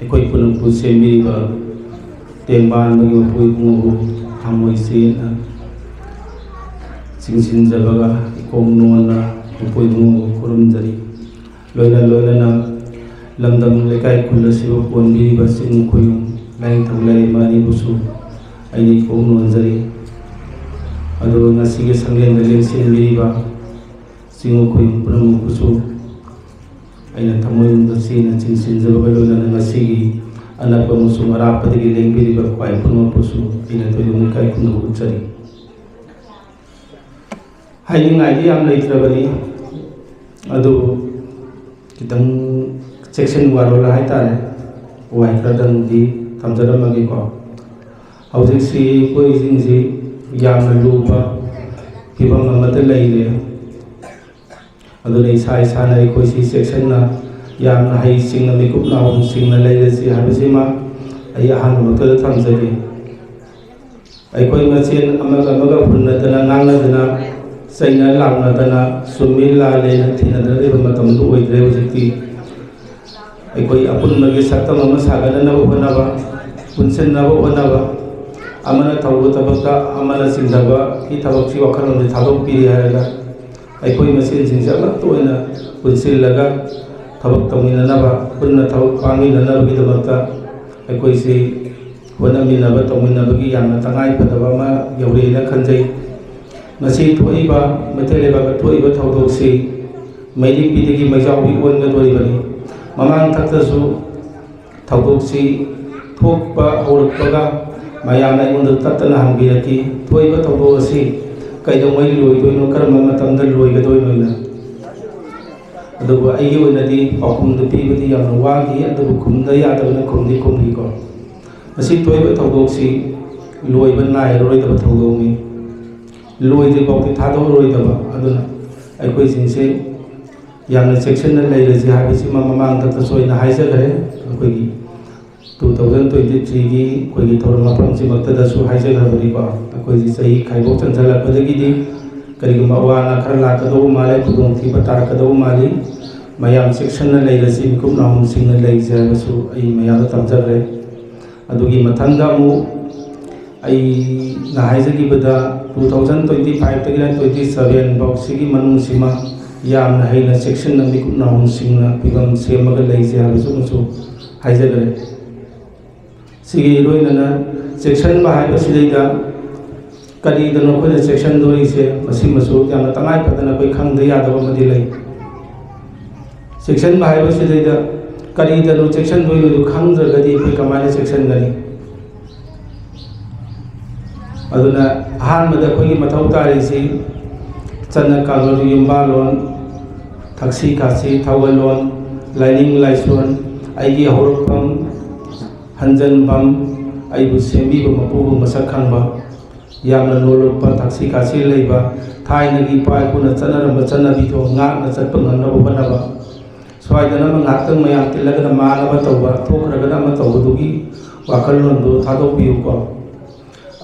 ꯑꯩꯈꯣꯏ ꯄꯨꯝꯅꯃꯛꯄꯨ ꯁꯦꯝꯕꯤꯕ ꯇꯦꯡꯕꯥꯟꯕꯒꯤ ꯃꯄꯨ ꯏꯕꯨꯡꯉꯣꯕꯨ ꯊꯃꯣꯏ ꯁꯦꯡꯅ ꯆꯤꯡꯁꯤꯟꯖꯕꯒ ꯏꯀꯣꯡ ꯅꯣꯟꯅ ꯃꯄꯨ ꯏꯕꯨꯡꯉꯣꯕꯨ ꯈꯨꯔꯨꯝꯖꯔꯤ꯫ ꯂꯣꯏꯅꯅ ꯂꯝꯗꯝ ꯂꯩꯀꯥꯏ ꯈꯨꯜ ꯑꯁꯤꯕꯨ ꯀꯣꯟꯕꯤꯔꯤꯕ ꯆꯤꯡ ꯈꯣꯌꯨꯝ ꯂꯥꯏꯅꯤꯡꯊꯧ ꯂꯩꯔꯦꯝꯕ ꯑꯅꯤꯕꯨꯁꯨ ꯑꯩꯅ ꯏꯀꯣꯡ ꯅꯣꯟꯖꯔꯤ꯫ ꯑꯗꯨꯒ ꯉꯁꯤꯒꯤ ꯁꯪꯂꯦꯟꯗ ꯂꯦꯡꯁꯤꯟꯕꯤꯔꯤꯕ ꯆꯤꯡꯉꯨ ꯈꯣꯌꯨꯝ ꯄꯨꯝꯅꯃꯛꯄꯨꯁꯨ ꯑꯩꯅ ꯊꯃꯣꯏꯅꯨꯡꯗ ꯆꯦꯟꯅ ꯆꯤꯡꯁꯤꯟꯖꯕꯒ ꯂꯣꯏꯅꯅ ꯉꯁꯤꯒꯤ ꯑꯅꯛꯄ ꯑꯃꯁꯨꯡ ꯑꯔꯥꯞꯄꯗꯒꯤ ꯂꯦꯡꯕꯤꯔꯤꯕ ꯈ꯭ꯋꯥꯏ ꯄꯨꯝꯅꯃꯛꯄꯨꯁꯨ ꯑꯩꯅ ꯊꯣꯏꯗꯣꯛꯅ ꯏꯀꯥꯏ ꯈꯨꯝꯅꯕ ꯎꯠꯆꯔꯤ꯫ ꯍꯥꯏꯅꯤꯡꯉꯥꯏꯗꯤ ꯌꯥꯝ ꯂꯩꯇ꯭ꯔꯕꯅꯤ, ꯑꯗꯨꯕꯨ खितंग सेक्शन वारोला हाइतारे वाई खरदंगी थमजरमगेको हौजिकसी कोई जिंगजी यामना लूबा फिबम अमते लैरे अदुने इसा इसाना कोई सेक्शन ना यामना हाई सिंगना मिकुप नाउम सिंगना लैरेसी हाबिसिमा आई अहान मते थमजगे अखोई मचेन अमगा हुन्नदना नांगनदना सैना लांगनदना सुमिल लाले थिनदरे मतमदु ओइद्रे हुजिकि अखोई अपुनमगे सत्तम अमा सागननबो होनबा पुनसनबो होनबा अमना थौबो तबक्ता अमना सिंधबा की थबक्सी वखरमदे थादोक पिरि हारगा अखोई मसेन सिंजमा तोइना पुनसिलगा थबक तमिननबा पुनना थबक पांगिननबगी तबक्ता अखोई से होनमिनबा तमिनबगी यामना तंगाई फदबा मा यौरेना खंजै नसी थोइबा मतेलेबा थोइबा थौदोकसी मैलिक पिदगी मैजाउबी ओनगदोरिबनी ममांग थक्तसु थौदोकसी थोकपा हौरकपगा मयामना इमुंद तत्तना हंगिरकी थोइबा थौदोकसी कैदोंगै लोइदोइनो करम मतमदा लोइगदोइनोइना अदुबु अइगी ओइनदी पाखुमदु पीबदी यामना वागी अदुबु खुमदा यादबना खुमदी खुमगीको मसी थोइबा थौदोकसी लोइबा नायरोइदबा थौदोकनी लोइदे बाउती थादोरोइदबा अदुना अखोई सिंसे यामना सेक्शन लैरजी हाबिसि ममांग तत्सोइना हाइजगरे अखोई 2023 की अखोई थौरम मफमसि मक्तदसु हाइजगरबनिको अखोई सही खाइबोक चंचलकदगिदि करिगुम अवाना खर लाकदो माले खुदोंथिबा तारकदो माली मयाम सेक्शन लैरजी मिकुम नाम सिंग लैजबसु अई मयाम तमजगरे अदुगी मथंगा मु अई नाहाइजगिबदा 2025 तगिना 27 बॉक्सिगी मनुसिमा यामना हैना सेक्शन नंबी कुना हुंसिंगना पिगम सेमगा लैजे हाबसु हाइजगरे सिगी रोइनना सेक्शन बाहाइबा सिदैदा करीदनो खोने सेक्शन दोइसे मसिमसु यामना तंगाइ फदना कोइ खंगदा यादव मदि लै सेक्शन बाहाइबा सिदैदा करीदनो सेक्शन दोइनो खंगद्रगदि कोइ कमाने सेक्शन गनि अदुना अहानबदा खोगी मथौ तारिसि चन्ना कालोन युम्बालोन थक्सी कासी थौगलोन लाइनिंग लाइसोन आइगी हौरकफम हंजनबम आइबु सेम्बीबा मपुबु मसक खंबा यामना लोलोपा थक्सी कासी लैबा थाइनगी पाइपुना चनरम चनबीतो ngaakna Chatap ngannaba बनaba स्वाइदना ngaktang mayam tilagana manaba tawba thokragana ma tawdugi wakallondo thadokpiyuko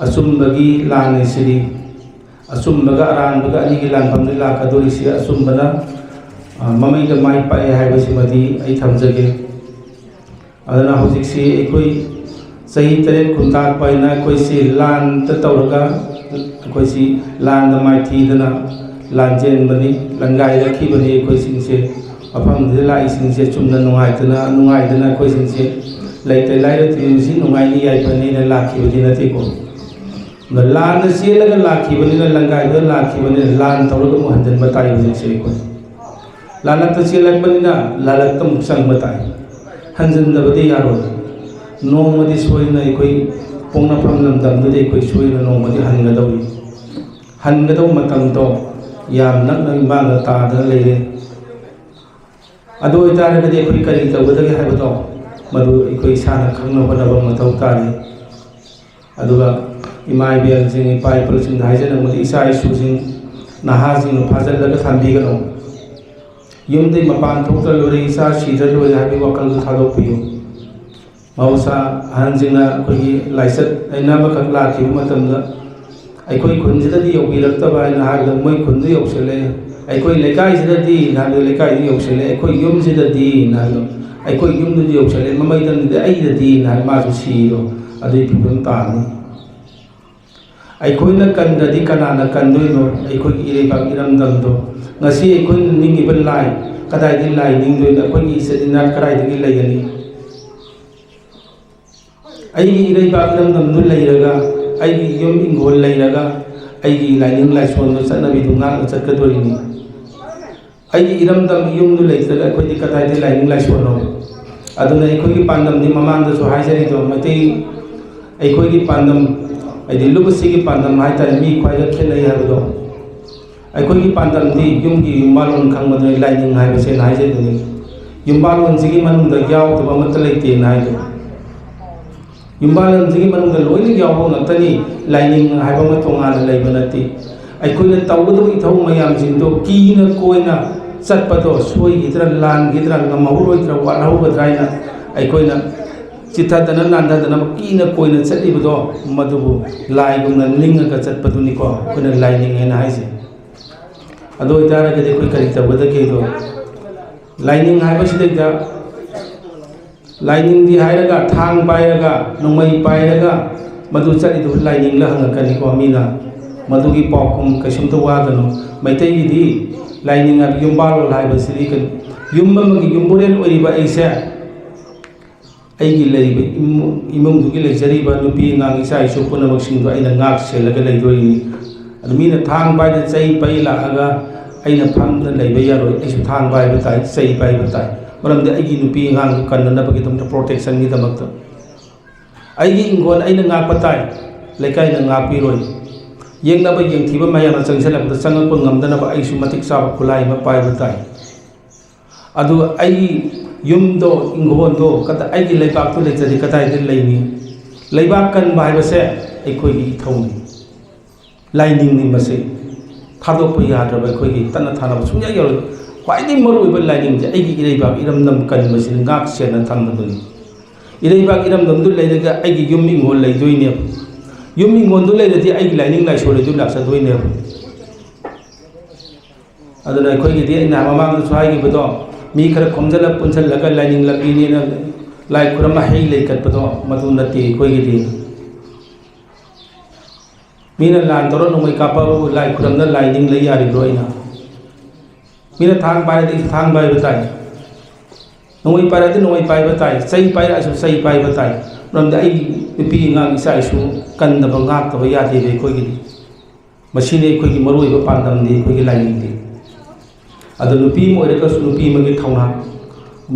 असुम्बगी लाने सिरी असुम्बगा अरानबगा अनिगी लानफमनि लाकदोरिसि असुम्बना ममैदा माइ पाए हाइबसिमदि आई थमजगे अदना हुजिकसि एखोई सही तरे कुंताक पाइना कोइसि लान त तौरगा कोइसि लान द माइ थीदना लानजेन बनि लंगाइ रखिबनि कोइसिंसे अफमदि लाइसिंसे चुमना नुंगाइदना कोइसिंसे लैते लाइर तियुसि नुंगाइनि याइफनि लाखिबदि नथिको लान चेलगा लाखिबनिना लंगाइदा लाखिबनिना लान तौरगा मु हंजन बताइ हुजिकसे को लालक चेलकबनिना लालक मुक्संग बताइ हंजनदबदि यारो नोमदि सोइना एखोइ पोंगनाफम लमदमदि एखोइ सोइना नोमदि हनगदौ मतमदो याम नक्ना इमांग तादना लेरे अदो इतारगदि एखोइ करि तौगदगे हाइबदो मदु एखोइ साना खंगना होनबा मथौ तारि अदुगा इमाई बेल जिंग इपाई पलसिंग हाइजन मदि इसा इशुजिंग नहा जिंग फाजल थांबीगनो युमदि मपान थोक्ता लोरे इसा सीजर लोरे हाबि वकल थादोकपियो मौसा अहनजिंगना कोई लाइसत ऐनाबा खक लाखिबा मतमदा अखोई खुनजिददि यौबिरक्तबा हागद मोय खुनदि यौसले अखोई लेकाइजिददि नागद लेकाइदि यौसले अखोई युमजिददि नागद ꯑꯩꯈꯣꯏ ꯌꯨꯝꯗꯨꯗꯤ ꯌꯧꯁꯜꯂꯦ ꯃꯃꯩꯗꯅꯗꯤ ꯑꯩꯗꯗꯤ ꯍꯥꯏ ꯃꯥꯁꯨ ꯁꯤꯔꯣ ꯑꯗꯨꯒꯤ ꯐꯤꯕꯝ ꯇꯥꯔꯅꯤ ꯑꯩꯈꯣꯏꯅ ꯀꯟꯗ꯭ꯔꯗꯤ ꯀꯅꯥꯅ ꯀꯟꯗꯣꯏꯅꯣ ꯑꯩꯈꯣꯏꯒꯤ ꯏꯔꯩꯕꯥꯛ ꯏꯔꯝꯗꯝꯗꯣ ꯉꯁꯤ ꯑꯩꯈꯣꯏꯅ ꯅꯤꯡꯉꯤꯕ ꯂꯥꯏ ꯀꯗꯥꯏꯗꯒꯤ ꯂꯥꯏ ꯅꯤꯡꯗꯣꯏꯅꯣ ꯑꯩꯈꯣꯏꯒꯤ ꯏꯆꯠ ꯏꯅꯥꯠ ꯀꯗꯥꯏꯗꯒꯤ ꯂꯩꯒꯅꯤ ꯑꯩꯒꯤ ꯏꯔꯩꯕꯥꯛ ꯏꯔꯝꯗꯝꯗꯨ ꯂꯩꯔꯒ ꯑꯩꯒꯤ ꯌꯨꯝ ꯏꯪꯈꯣꯜ ꯂꯩꯔꯒ ꯑꯩꯒꯤ ꯂꯥꯏꯅꯤꯡ ꯂꯥꯏꯁꯣꯟꯗꯣ ꯆꯠꯅꯕꯤꯗꯨ ꯉꯥꯛꯅ ꯆꯠꯀꯗꯣꯔꯤꯅꯤ ꯑꯩꯒꯤ ꯏꯔꯝꯗꯝ ꯌꯨꯝꯗꯨ ꯂꯩꯇ꯭ꯔꯒ ꯑꯩꯈꯣꯏꯗꯤ ꯀꯗꯥꯏꯗꯒꯤ ꯂꯥꯏꯅꯤꯡ ꯂꯥꯏꯁꯣꯟꯅꯣ ꯑꯗꯨꯅ ꯑꯩꯈꯣꯏꯒꯤ ꯄꯥꯟꯗꯝꯗꯤ ꯃꯃꯥꯡꯗꯁꯨ ꯍꯥꯏꯖꯔꯤꯗꯣ ꯃꯩꯇꯩ ꯑꯩꯈꯣꯏꯒꯤ ꯄꯥꯟꯗꯝ ꯍꯥꯏꯗꯤ ꯂꯨꯕꯁꯤꯒꯤ ꯄꯥꯟꯗꯝ ꯍꯥꯏꯇꯥꯔꯦ ꯃꯤ ꯈ꯭ꯋꯥꯏꯗ ꯈꯦꯠꯅꯩ ꯍꯥꯏꯕꯗꯣ ꯑꯩꯈꯣꯏꯒꯤ ꯄꯥꯟꯗꯝꯗꯤ ꯌꯨꯝꯒꯤ ꯌꯨꯝꯕꯥꯜꯂꯣꯟ ꯈꯪꯕꯗꯨꯅꯤ ꯂꯥꯏꯅꯤꯡ ꯍꯥꯏꯕꯁꯦꯅ ꯍꯥꯏꯖꯩꯗꯨꯅꯤ ꯌꯨꯝꯕꯥꯜꯂꯣꯟꯁꯤꯒꯤ ꯃꯅꯨꯡꯗ ꯌꯥꯎꯗꯕ ꯑꯃꯠꯇ ꯂꯩꯇꯦꯅ ꯍꯥꯏꯗꯣ ꯌꯨꯝꯕꯥꯜꯂꯣꯟꯁꯤꯒꯤ ꯃꯅꯨꯡꯗ ꯂꯣꯏꯅ ꯌꯥꯎꯕ ꯉꯥꯛꯇꯅꯤ ꯂꯥꯏꯅꯤꯡ ꯍꯥꯏꯕ ꯑꯃ ꯇꯣꯉꯥꯟꯅ ꯂꯩꯕ ꯅꯠꯇꯦ ꯑꯩꯈꯣꯏꯅ ꯇꯧꯒꯗꯕ ꯏꯊꯧ ꯃꯌꯥꯝꯁꯤꯡꯗꯣ ꯀꯤꯅ ꯀꯣꯏꯅ ꯆꯠꯄꯗꯣ ꯁꯣꯏꯈꯤꯗ꯭ꯔꯥ ꯂꯥꯟꯈꯤꯗ꯭ꯔꯥ ꯉꯝꯍꯧꯔꯣꯏꯗ꯭ꯔꯥ ꯋꯥꯠꯍꯧꯒꯗ꯭ꯔꯥ ꯍꯥꯏꯅ ꯑꯩꯈꯣꯏꯅ ꯆꯤꯊꯗꯅ ꯅꯥꯟꯊꯗꯅ ꯀꯤꯅ ꯀꯣꯏꯅ ꯆꯠꯂꯤꯕꯗꯣ ꯃꯗꯨꯕꯨ ꯂꯥꯏꯒꯨꯝꯅ ꯅꯤꯡꯉꯒ ꯆꯠꯄꯗꯨꯅꯤꯀꯣ ꯑꯩꯈꯣꯏꯅ ꯂꯥꯏꯅꯤꯡ ꯍꯥꯏꯅ ꯍꯥꯏꯁꯦ ꯑꯗꯨ ꯑꯣꯏꯇꯥꯔꯒꯗꯤ ꯑꯩꯈꯣꯏ ꯀꯔꯤ ꯇꯧꯒꯗꯒꯦꯗꯣ ꯂꯥꯏꯅꯤꯡ ꯍꯥꯏꯕꯁꯤꯗꯩꯗ ꯂꯥꯏꯅꯤꯡꯗꯤ ꯍꯥꯏꯔꯒ ꯊꯥꯡ ꯄꯥꯏꯔꯒ ꯅꯣꯡꯃꯩ ꯄꯥꯏꯔꯒ ꯃꯗꯨ ꯆꯠꯂꯤꯗꯨ ꯂꯥꯏꯅꯤꯡꯂ ꯍꯪꯉꯛꯀꯅꯤꯀꯣ ꯃꯤꯅ ꯃꯗꯨꯒꯤ ꯄꯥꯎꯈꯨꯝ ꯀꯩꯁꯨꯝꯇ ꯋꯥꯒꯅꯨ ꯃꯩꯇꯩꯒꯤꯗꯤ ꯂꯥꯏꯅꯤꯡ ꯍꯥꯏꯕ ꯌꯨꯝꯕꯥꯜꯂꯣꯟ ꯍꯥꯏꯕꯁꯤꯗꯤ ꯌꯨꯝ ꯑꯃꯒꯤ ꯌꯨꯝꯕꯨꯔꯦꯟ ꯑꯣꯏꯔꯤꯕ ꯑꯩꯁꯦ ꯑꯩꯒꯤ ꯂꯩꯔꯤꯕ ꯏꯃꯨꯡꯗꯨꯒꯤ ꯂꯩꯖꯔꯤꯕ ꯅꯨꯄꯤ ꯑꯉꯥꯡ ꯏꯆꯥ ꯏꯁꯨ ꯄꯨꯝꯅꯃꯛꯁꯤꯡꯗꯣ ꯑꯩꯅ ꯉꯥꯛ ꯁꯦꯜꯂꯒ ꯂꯩꯗꯣꯏꯅꯤ ꯑꯗꯨ ꯃꯤꯅ ꯊꯥꯡ ꯄꯥꯏꯗ ꯆꯩ ꯄꯩ ꯂꯥꯛꯑꯒ ꯑꯩꯅ ꯐꯝꯗ ꯂꯩꯕ ꯌꯥꯔꯣꯏ ꯑꯩꯁꯨ ꯊꯥꯡ ꯄꯥꯏꯕ ताई चई पाइब ताई मरमदे अगी नुपी अंगांग कन्ननबगीदमता प्रोटेक्शन गिदमक्ता अगी इंगोन अइना ngaakpa ताई लेकाइना ngaakपिरोय येंगनबा येंगथिबा मयाना चंगसलबदा चंगप ngamdanaba अइसु मतिक साबा खुलाई मा पाइब ताई अदु अइगी युमदो इंगोनदो कता अइगी लेबाकतो लेजरि कताइदे लेनि लेबाक कनबा हाइबसे अइखोइगी इथौनि लाइनिंगनि मसे थादोप याद्रब अइखोइगी तन्ना थानब सुnya यारो ख्वाइदि मरुइबा लाइनिंग जे अइगी इरैबाक इरमदम कनबसिन ngaak सेना थंबदुनि इरैबाक इरमदमदु लेरगा अइगी युम इंगोन लेदोइने युम इंगोनदु लेरदि अइगी लाइनिंग लाइसो लेदु लाक्सदोइने अदुना अइखोइगिदि अइना ममांगदु हाइगिबदो मी खर खोमजल पुनसलगा लाइनिंग लबीनेना लाइ खुरमा हेइ लेकटपदो मदु नति अइखोइगिदि मीना लान तोरो नोमै कापाबु लाइ खुरमना लाइनिंग लै यारिब्रो अइना मीना थांग पाइदि थांग पाइब ताई नोमै पाइदि नोमै पाइब ताई सही पाइरासु सही पाइब ताई मरमदे अइ नुपी अंगांग इचा इसु कन्दब ngaakतब यादे अइखोइगिदि मसिने अइखोइगी मरुइबा पांदमदि अइखोइगी लाइनिंगदि अदु नुपी मोइरगसु नुपी मगे थौना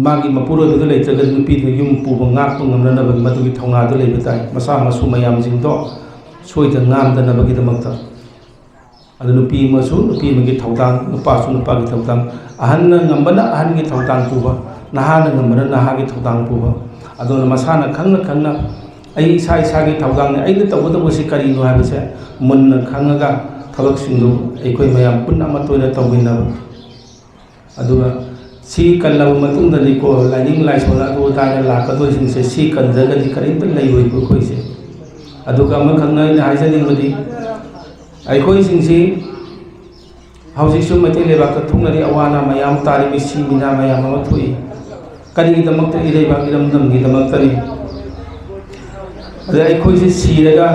मागी मपुरोदु लेत्रगस नुपी दु युम पुबा ngaakप ngamnanabagi मदुगी थौनादु लेब ताई मसा मसु मयामजिंगदो सोइद ngamdanabagidamakta अदु नुपी मसु नुपी मगे थौदांग नुपासु नुपागी थौदांग अहन्ना ngambana अहनगी थौदांग पुबा नहाना ngambana नहागी थौदांग पुबा अदुना मसाना खंगना खंगना अइ इसा इसागी थौदांग अइना तौगदबसि करिनो हाबसे मुन्ना खंगगा थबकसिंदु अइखोइ मयाम पुन्ना मतोइना तौगिनब अदुगा सी कल्लब मतुंगदनिको लाइनिंग लाइसोन अदु ताना लाकदोइसिंगसे सी कन्जगदि करिंत लैरोइबो खोइसे अदुगा अमखंगना इना हाइजनिंगबदि अइखोइसिंगसि हौजिसु मैतै लेबाक थुंगनरि अवाना मयाम तारि मिसि मिना मयाम अमा थुइ करिगिदमक्ता इरैबाक इरमदमगिदमक्तनि अदु अइखोइसि सिरगा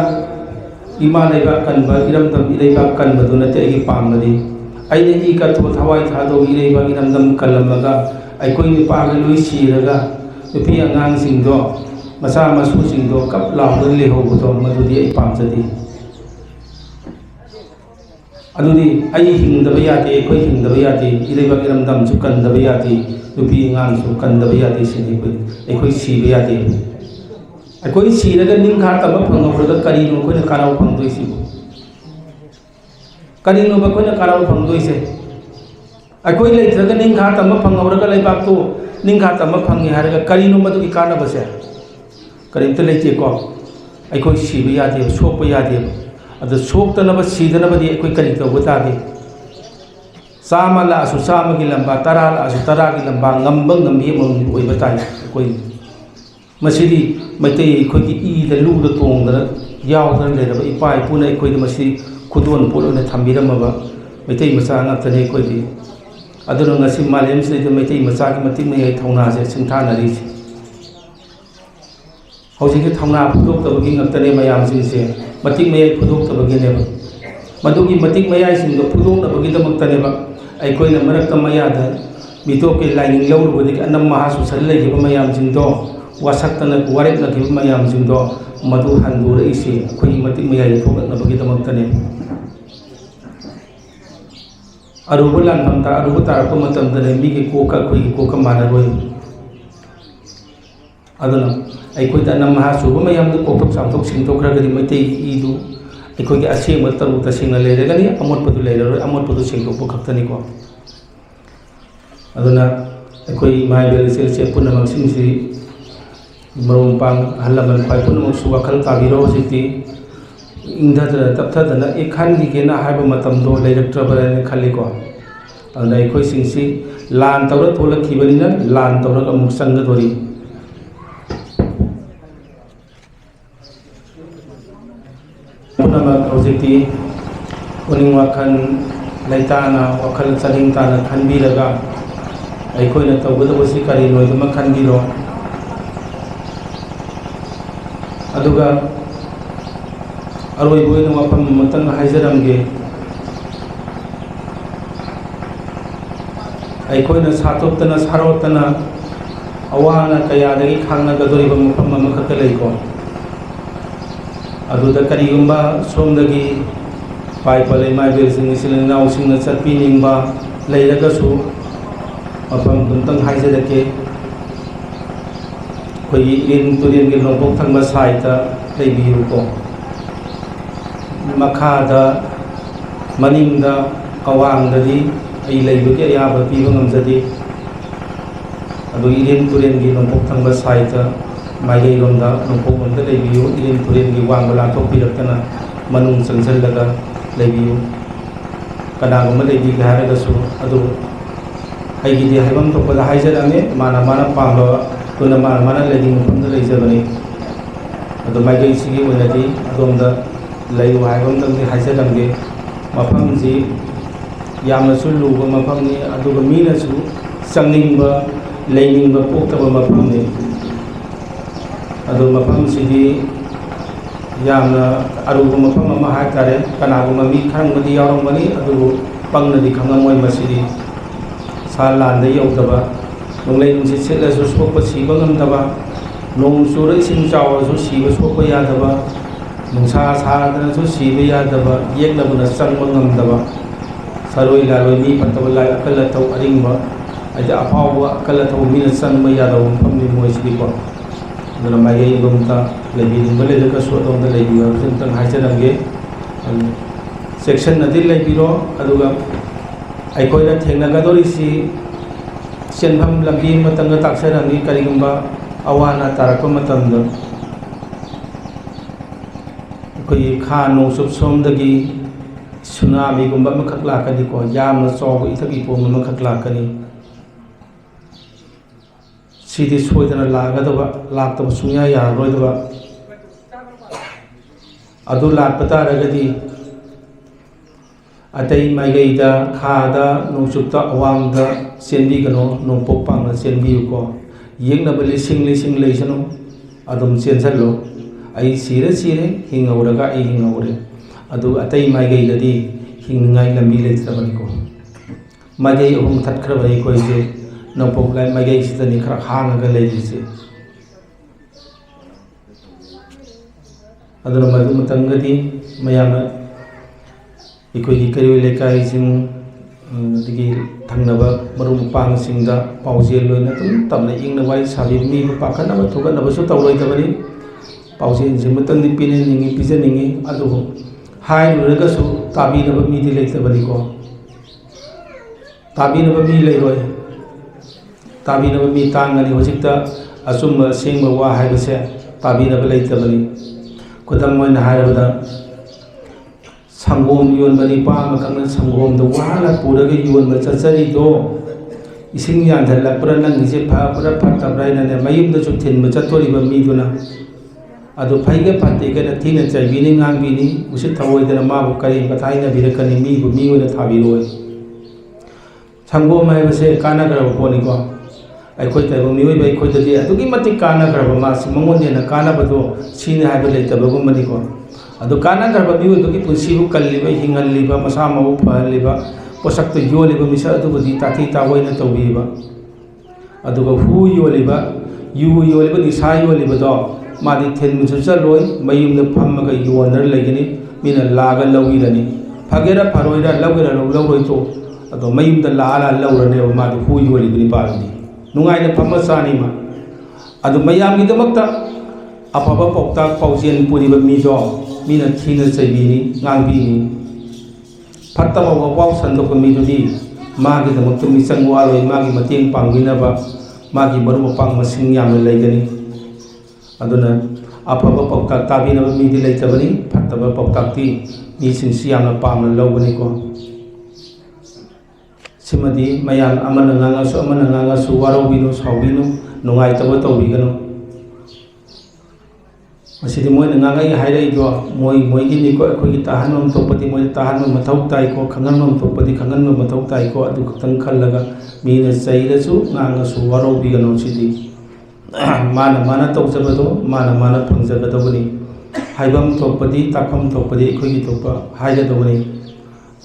इमा लेबाक कनबा इरमदम इरैबाक कनबदु नते अइगी पामबदि अइने इ कथो थवाइ थादो इरैबाक इरमदम कलमगा अइखोइ निपाग लुइ सिरगा नुपि अंगांगसिंगदो मसा मसुसिंगदो कप लाउदन लेहोबदो मदुदि अइ पामजदि अदुदि अइ हिंगदबा यादे अइखोइ हिंगदबा यादे इरैबाक इरमदमसु कनदबा यादे नुपि अंगांगसु कनदबा यादे सिनि अइखोइ सिबा यादे अइखोइ सिरगा निंखा तबा फंगौरगा करिनो अइखोइना कानाव फंगदोइसिबो करिनो बखोइना कानाव फंगदोइसे अइखोइ लेत्रगा निंखा तबा फंगौरगा लेबाकतो निंखा तबा फंगे हारगा करिनो मदुगी कानाबसे करिमता लेतेको अइखोइ सिबा यादे सोकपा यादे अदु सोक्तनब सिदनबदि अइखोइ करि तौबा तागे चामा लासु चामागी लंबा तरा लासु तरागी लंबा ngamba ngambi मौनि ओइबा ताई अइखोइ मसिदि मैतै अइखोइगी इदा लुदा तोंगदना यावदना लेरबा इपा इपुना अइखोइदा मसि खुदोन पोलोना थंबिरमबा मैतै मचा ngakतने अइखोइगी aduna ngasi malem sida maitai macha ki matik mai thauna se singthanari hauji ki thauna phudok tabagi ngaptane mayam singse matik mai phudok tabagi ne madugi matik mayai sing do phudok tabagi damaktane ba ai koina marak tamaya da mito ke lining law ro dik anam maha su sal legi ba mayam sing do wasak tan warik na ki mayam sing do madu handur isi koi matik mayai thok na bagi damaktane aruba lan pamta aruba tar ko matam da mi ki ko ka mana roi aduna ai koi da anam maha su ba mayam do ko thok sam thok sing thok ra ga di maitai I du ai koi ki ase ma taru ta sing na le ga ni amot padu le ro amot padu sing thok ko khaktani ko aduna ai koi mai bel se punna mang sing si marung pang halaman pai punna mang su wakal ka biro sikti ingda da taptha da e khan gi ke na haiba matam do le rak tra ne khali ko aduna ai koi sing si lan tawra thola khibani na lan tawra ka muk sang ga dori punna ma projecti uning wakan laitana wakal saling tana khanbi raga ai koi na tawgada wasi kari noi ma khanbi ro aduga aroi boi na mapam matang haijaram ge ai koi na satok tana sarot tana awana kaya dagi khangna gadori ba mapam ma khakka lei ko aduda kari gumba som dagi pai palai mai bel sing sing nau sing na chapi ning ba lei raga su mapam kuntang haijadake koi in turien gi lobok thangba saita lei biu ko makha da maning da kawang da di ai lei bu ke ya ba pi ba ngam jadi adu in turien gi lobok thangba saita mai gai rom da lobok on da lei biu in turien gi wang bala thok pi rakana manung sangsal daga lei biu kana gum lei bi ga ra ga su adu ai gi di haibam to pada haijadame mana panglo kuna mana lagi mufam da leijabani adu mai gai sigi wonadi adom da lei haibam dang di haijadam ge mafam ji yamna su lu ba mafam ni adu ga mina su sangning ba leining ba pok ta ba mafam ni adu mafam sigi yamna aru ba mafam ma ha tare kana ba mi khang ba di yarom bani adu pang na di khangamoi masidi salan da yau daba nong lai nong se la su so pa si ba ngam daba nong su rai sing chaw su si ba so pa ya daba nong sa da su si ba ya daba yek na buna sang ba ngam daba saroi la roi mi pat ba lai akal tau aring ba aja apaw ba akal tau mi na sang ba ya da pam ni moi si ko na mai ye bum ta le bi ding ba le ka so dong da le bi wa sing tang hai cha dang ge section na dil lai bi ro aduga ai koi na thengna ga dori si senpham lambi matang ga taksarani karigumba awana tarakpa matam do koi kha no sup som dagi tsunami gumba makhak la kani ko yamna chaw ithaki pom makhak la kani sidi soidana laga da lak ta sunya ya roi da adu lak pata ragadi atai mai gai da kha da nongchupta awang da senbi gano nongpok pang na senbi ko yengna bali sing leisano adum sensan lo ai sire hingauraga ai hingaure adu atai mai gai da di hingngai lambi le tsabani ko mai gai hum that khra bai ko je nongpok lai mai gai sitani khra khang ga le ji se adu ma dum tangadi mayama ikoi kari lekai sing digi thangnaba marum pang singda paujel loina tum tamna ingna wai sabi mi pa kana ba thuga na basu tawroi tabani paujel jimatang di pinin ningi pijaningi adu hai ruraga su tabi na ba mi di leitabani ko tabi na ba mi leiroi tabi na ba mi tangani hojikta asum singba wa haibase tabi na ba leitabani kodam moina hairabada Sanggom yon bani pa makang sanggom do wala pura ga yon ma chachari do ising yan dhala pura nang ise pha pura phatta braina ne mayum da chuthin ma chatori ba mi duna adu phaiga phatte ga na thina chai bini ngang bini usit thawoi da ma bu kari bathai na birakani mi bu mi ona thabi roi संगोम है कानग्रब पोनीको अखोई तब मियोब अखोदी अदुगी मतिक कानग्रब मासी मंगोंदेना कानबदो सीने highway लेतबगुमनिको अदु कानग्रब मियोबगी पुंसीबु कल्लिब हिंगल्लिब मसा मउ फहल्लिब पोसक योलिब मिसा अदुबदी ताथी तावैना तौबीबा अदुगा who योलिब यु योलिब निसा योलिबदो मादी थेनमुसु चलोय मयुमद फम्मगा योनर लेगनी मीना लागा लौइरनी फगेरा फरोइरा लौगेरा लौरोइ तो अदो मयुमद लाला लौरने मादी हु योलिबनी पारनी नुंगाइना फम्मा चानीमा अदु मयामगिदमक्ता अफब पौताक पाउजेन पुरिब मीदो मीना थीना चैबीनी गांगबीनी फत्तबा वाव संदोक मीदुदी मागिदमक्ता मिचंग वालोय मागी मतेंग पांगबिनबा मागी मरु मपांग मसिंग यामना लेगनी अदुना अफब पौताक ताबीनबा मीदी लेतबनी फत्तबा पौताकती मीसिंगसि यामना पामना लौबनीको सिमदी मयाम अमन नंगासु वारोबिनो साउबिनो नुंगाइतब तौबिगनो मसिदी मोय नंगाई हाइरइदो मोय मोयगिनिको अखोगी ताहनम तोपदी मोय ताहनम मथौ ताइको खंगनम तोपदी खंगनम मथौ ताइको अदु खतंग खल्लगा मीना चैरसु ngangasu वारोबिगनो सिदी माना माना तौजबदो माना फंजगदबनी हाइबम तोपदी ताफम तोपदी अखोगी तोपा हाइगदबनी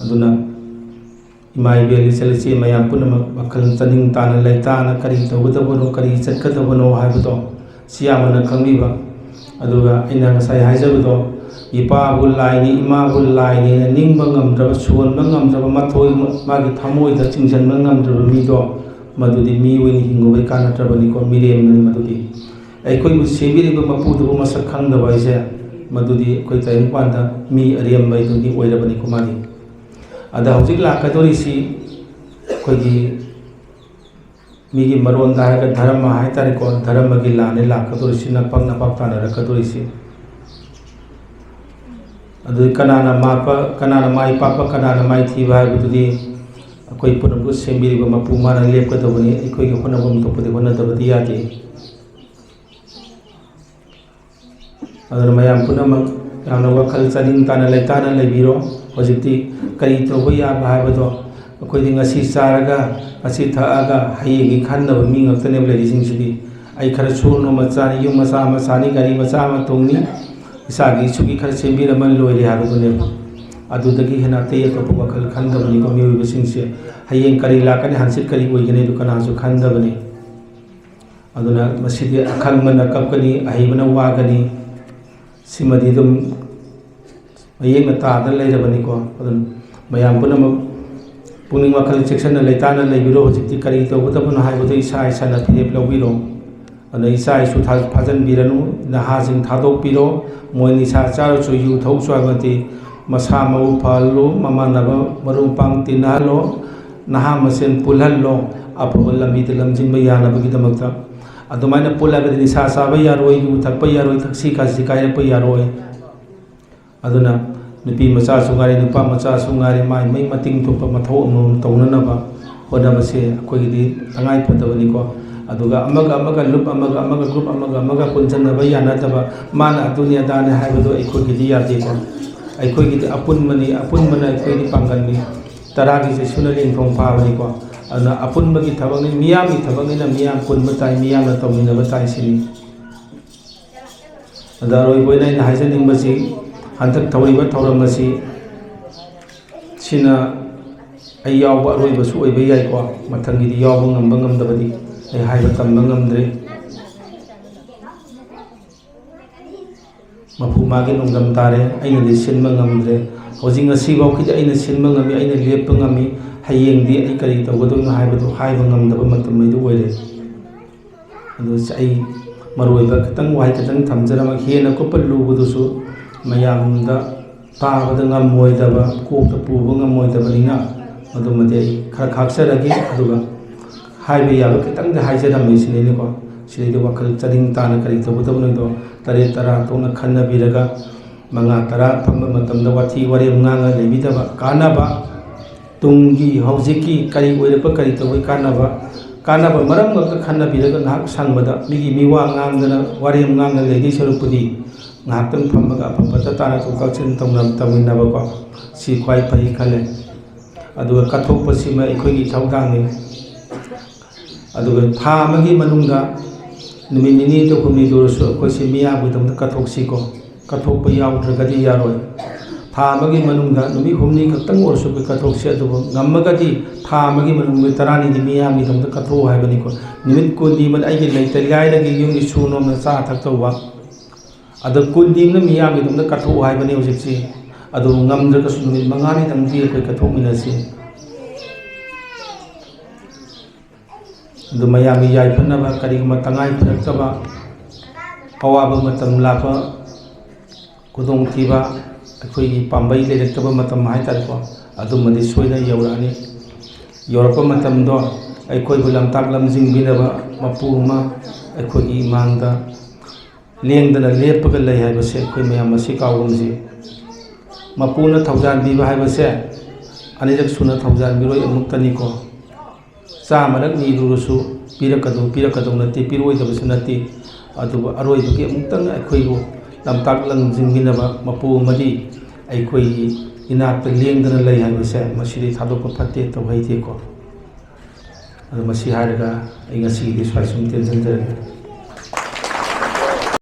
अदुना इमाई बेली चलची मयाम पुनमक मखल चनिंग ताना लैताना करी तौगदबनो करी चटकदबनो हाइबदो सियामना खंगबीबा अदुगा इना ngasai हाइजबदो इपाबु लाइनी इमाबु लाइनी निंगबा ngamdrab सुवनबा ngamdrab माथोय मागी थामोयदा चिंजनबा ngamdrab मीदो मदुदी मी ओइनि हिंगोबै कानत्रबनी को मिरेमनि मदुदी अखोइबु सेबिरिबा मपुदुबु मसक खंगदबा इसे मदुदी अखोइ ताइमपानदा मी अरियमबै दुदी ओइरबनी को मादी अदा हौजिक लाकदोरिसी अखोइगी मीगी मरोन दायगा धर्म हाय तारिको धर्म की लाने लाकदोरिसी नपक नपक तानरकदोरिसी अदु कनाना मापा कनाना माई पापा कनाना माई थीबा हाइबदुदी अखोइ पुनमगु सेंबिरिबा मपु माना लेपकदबनी अखोइगी होनबम तोपदि होनदबदि यादे अदु मयाम पुनमक यामना वखल चनिंग ताना लैताना लेबिरो हौजिकती करी तौबा याबा हाइबदो अखोइदि ngasi चारगा ngasi थागा हयेंगी खन्नब मी ngक्तने लेरिसिंगसिदि आई खर सुनो मचानी युम मसा मसानी गारी मचा म तोंगनी इसागी सुगी खर सेंबिरमन लोइरे हाबदुने अदुदगी हेना ते अतोप वखल खंदबनी को मियोबिसिंगसे हयेंग करी लाकने हांसित करी ओइगने दुकनासु खंदबनी अदुना मसिदि अखंगमना कपकनी अहिबना वागनी सिमदि दुम मयेंग तादा लेरबनी को अदुन मयाम पुनमक पुनिंग वखल सेक्शन लेताना लेबिरो हजिकती करी तौगदबनो हाइबदो इसा इसाना फिरेप लौबिरो अन इसा इसु फाजन बिरनु नहाजिंग थादोक पिरो मोय निसा चारसु यु थौसु हाबती मसा मउ फलो ममानब मरु पांग तिनालो नहा मसेन पुलहल्लो अफब लंबीद लमजिंब यानबगिदमक्ता अदुमाइना पुलगदि निसा साबा यारोय यु थकपा यारोय थक्सी खासी कायरप यारोय अदुना नुपी मचा सुंगारे नुपा मचा सुंगारे माई मई मतिंग थोप मथौ अमम तौननबा होनबसे अखोइगि तंगाई फदबनिको अदुगा अमगा लुप अमगा ग्रुप अमगा पुंजनबा यानदबा माना दुनिया दाने हाइबदो अखोइगि यादेको अखोइगि अपुनमनी अपुनमना अखोइगि पांगननी तरागी से सुनलिंग थों फाबनिको अना अपुनमगी थबंगनि मियामि थबंगिना मियाम पुनम ताई मियामना तौमिनबा ताई सिनी अदारोय बोइना इन हाइजनिंगबसी हंतक थौरिबा थौरमसी सिना आई यावबा अरोइबसु ओइबा याइको मथंगिदि यावबा ngamba ngamdabadi ai haiba tamba ngamdre mapu magi nongam tare aina di sinma ngamdre hojing asi bauki aina sinma ngami aina lepa ngami hayeng di ai kari tawgadu haiba do haiba ngamdaba matam mai do oire adu sai maroiba katang wai katang thamjarama hena ko pallu budusu mayamda ताबदा ngamoidaba kokta puba ngamoidabanina adumade khar khaksaragi aduga haibe yaba kitang da haijaramai sinene ko sidi wakal charing tana kari tobudabno do tare tara tona khanna biraga manga tara phamba matamda wathi warem nganga lebidaba kanaba tungi haujiki kari oirapa kari tobai kanaba maram ngak khanna biraga nak sangbada migi miwa ngangdana warem nganga ledi sarupudi ngahaktan phambaka phambata tana ko kalchen tongnam taminaba ko si khwai phai khale ꯑꯗꯨꯒ ꯀꯠꯊꯣꯛꯄꯁꯤꯃ ꯑꯩꯈꯣꯏꯒꯤ ꯊꯧꯗꯥꯡꯅꯤ ꯑꯗꯨꯒ ꯊꯥ ꯑꯃꯒꯤ ꯃꯅꯨꯡꯗ ꯅꯨꯃꯤꯠ ꯅꯤꯅꯤꯗ ꯍꯨꯝꯅꯤꯗꯨꯔꯁꯨ ꯑꯩꯈꯣꯏꯁꯤ ꯃꯤꯌꯥꯝꯒꯤꯗꯃꯛꯇ ꯀꯠꯊꯣꯛꯁꯤꯀꯣ ꯀꯠꯊꯣꯛꯄ ꯌꯥꯎꯗ꯭ꯔꯒꯗꯤ ꯌꯥꯔꯣꯏ ꯊꯥ ꯑꯃꯒꯤ ꯃꯅꯨꯡꯗ ꯅꯨꯃꯤꯠ ꯍꯨꯝꯅꯤ ꯈꯛꯇꯪ ꯑꯣꯏꯔꯁꯨ ꯑꯩꯈꯣꯏ ꯀꯠꯊꯣꯛꯁꯤ ꯑꯗꯨꯕꯨ ꯉꯝꯃꯒꯗꯤ ꯊꯥ ꯑꯃꯒꯤ ꯃꯅꯨꯡꯗ 10ꯅꯤꯗꯤ ꯃꯤꯌꯥꯝꯒꯤꯗꯃꯛꯇ ꯀꯠꯊꯣꯛꯎ ꯍꯥꯏꯕꯅꯤꯀꯣ ꯅꯨꯃꯤꯠ 10ꯅꯤ ꯑꯩꯒꯤ ꯂꯩꯇ ꯂꯥꯏꯔꯒꯤ ꯌꯨꯝꯒꯤ ꯁꯨ ꯅꯣꯝꯅ ꯆꯥ ꯊꯛꯇꯧꯕ ꯑꯗꯣ 10ꯅꯤꯅ ꯃꯤꯌꯥꯝꯒꯤꯗꯃꯛꯇ ꯀꯠꯊꯣꯛꯎ ꯍꯥꯏꯕꯅꯤ ꯍꯧꯖꯤꯛꯁꯤ ꯑꯗꯨ ꯉꯝꯗ꯭ꯔꯒꯁꯨ ꯅꯨꯃꯤꯠ 5ꯅꯤꯗꯪꯗꯤ ꯑꯩꯈꯣꯏ ꯀꯠꯊꯣꯛꯃꯤꯟꯅꯁꯤ ꯑꯗꯨ ꯃꯌꯥꯝꯒꯤ ꯌꯥꯏꯐꯅꯕ ꯀꯔꯤꯒꯨꯝꯕ ꯇꯉꯥꯏ ꯐꯗꯛꯇꯕ ꯑꯋꯥꯕ ꯃꯇꯝ ꯂꯥꯛꯄ ꯈꯨꯗꯣꯡꯊꯤꯕ ꯑꯩꯈꯣꯏꯒꯤ ꯄꯥꯝꯕꯩ ꯂꯩꯔꯛꯇꯕ ꯃꯇꯝ ꯍꯥꯏꯇꯥꯔꯦꯀꯣ ꯑꯗꯨꯃꯗꯤ ꯁꯣꯏꯗꯅ ꯌꯧꯔꯛꯑꯅꯤ ꯌꯧꯔꯛꯄ ꯃꯇꯝꯗꯣ ꯑꯩꯈꯣꯏꯕꯨ ꯂꯝꯇꯥꯛ ꯂꯝꯖꯤꯡꯕꯤꯅꯕ ꯃꯄꯨ ꯑꯃ ꯑꯩꯈꯣꯏꯒꯤ ꯏꯃꯥꯡꯗ ꯂꯦꯡꯗꯅ ꯂꯦꯞꯄꯒ ꯂꯩ ꯍꯥꯏꯕꯁꯦ ꯑꯩꯈꯣꯏ ꯃꯌꯥꯝ ꯃꯁꯤ ꯀꯥꯎꯒꯨꯝꯁꯤ ꯃꯄꯨꯅ ꯊꯧꯖꯥꯟꯕꯤꯕ ꯍꯥꯏꯕꯁꯦ ꯑꯅꯤꯔꯛ ꯁꯨꯅ ꯊꯧꯖꯥꯟꯕꯤꯔꯣꯏ ꯑꯃꯨꯛꯇꯅꯤꯀோ ꯆꯥꯝꯃꯔꯛ ꯅꯤꯔꯨꯔꯁꯨ ꯄꯤꯔꯛꯀꯗꯧ ꯅꯠꯇꯦ ꯄꯤꯔꯣꯏꯗꯕꯁꯨ ꯅꯠꯇꯦ ꯑꯗꯨꯕꯨ ꯑꯔꯣꯏꯕꯒꯤ ꯑꯃꯨꯛꯇꯪ ꯑꯩꯈꯣꯏꯕꯨ ꯂꯝꯇꯥꯛ ꯂꯝꯖꯤꯡꯕꯤꯅꯕ ꯃꯄꯨ ꯑꯃꯗꯤ ꯑꯩꯈꯣꯏꯒꯤ ꯏꯅꯥꯛꯇ ꯂꯦꯡꯗꯅ ꯂꯩ ꯍꯥꯏꯕꯁꯦ ꯃꯁꯤꯗꯤ ꯊꯥꯗꯣꯛꯄ ꯐꯠꯇꯦ ꯇꯧꯍꯩꯗꯦꯀꯣ ꯑꯗꯣ ꯃꯁꯤ ꯍꯥꯏꯔꯒ ꯑꯩ ꯉꯁꯤꯒꯤꯗꯤ ꯁ꯭ꯋꯥꯏ ꯁꯨꯝ ꯇꯦꯟꯁꯤꯟꯖꯔꯒꯦ